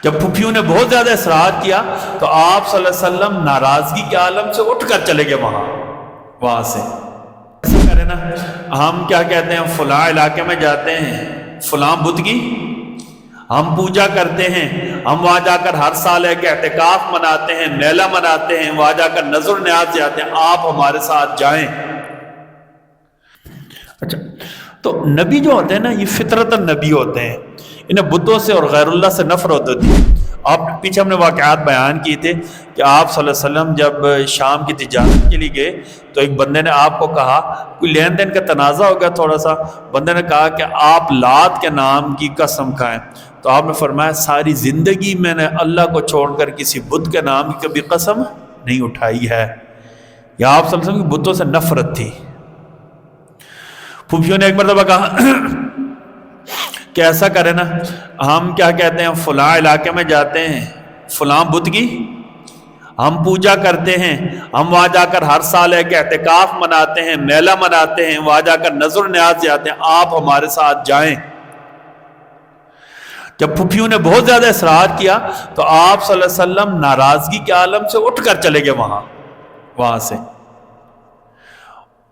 جب پھوپھیوں نے بہت زیادہ اصرار کیا تو آپ صلی اللہ علیہ وسلم ناراضگی کے عالم سے اٹھ کر چلے گئے وہاں سے. ایسا کرے نا، ہم کیا کہتے ہیں، فلاں علاقے میں جاتے ہیں، فلاں بت کی ہم پوجا کرتے ہیں، ہم وہاں جا کر ہر سال ایک اعتکاف مناتے ہیں، میلہ مناتے ہیں، وہاں جا کر نظر نیاز جاتے ہیں، آپ ہمارے ساتھ جائیں. اچھا، تو نبی جو ہوتے ہیں نا، یہ فطرت نبی ہوتے ہیں، انہیں بتوں سے اور غیر اللہ سے نفرت ہوتی ہے. آپ پیچھے ہم نے واقعات بیان کیے تھے کہ آپ صلی اللہ علیہ وسلم جب شام کی تجارت کے لیے گئے تو ایک بندے نے آپ کو کہا، کوئی لین دین کا تنازع ہو گیا تھوڑا سا، بندے نے کہا کہ آپ لات کے نام کی قسم کھائیں. تو آپ نے فرمایا، ساری زندگی میں نے اللہ کو چھوڑ کر کسی بت کے نام کی کبھی قسم نہیں اٹھائی ہے. یا آپ صلی اللہ علیہ وسلم کی بتوں سے نفرت تھی. پھوپھیوں نے ایک مرتبہ کہا کہ ایسا کرے نا، ہم کیا کہتے ہیں، فلاں علاقے میں جاتے ہیں، فلاں بت کی ہم پوجا کرتے ہیں، ہم وہاں جا کر ہر سال ایک اعتکاف مناتے ہیں، میلہ مناتے ہیں، وہاں جا کر نظر نیاز جاتے ہیں، آپ ہمارے ساتھ جائیں. جب پھوپھیوں نے بہت زیادہ اصرار کیا تو آپ صلی اللہ علیہ وسلم ناراضگی کے عالم سے اٹھ کر چلے گئے وہاں سے.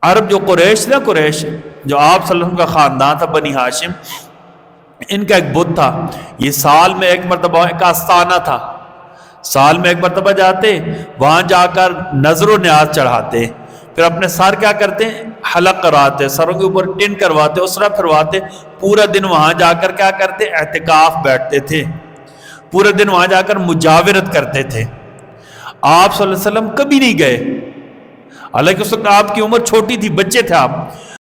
عرب جو قریش نا، قریش جو آپ صلی اللہ علیہ وسلم کا خاندان تھا، بنی ہاشم، ان کا ایک بت تھا. یہ سال میں ایک مرتبہ ایک آستانہ تھا، سال میں ایک مرتبہ جاتے، وہاں جا کر نظر و نیاز چڑھاتے، پھر اپنے سر کیا کرتے، حلق کراتے، سروں کے اوپر ٹن کرواتے، اسرا پھرواتے، پورا دن وہاں جا کر کیا کرتے، اعتکاف بیٹھتے تھے، پورے دن وہاں جا کر مجاورت کرتے تھے. آپ صلی اللہ علیہ وسلم کبھی نہیں گئے، حالانکہ اس وقت آپ کی عمر چھوٹی تھی، بچے تھے آپ.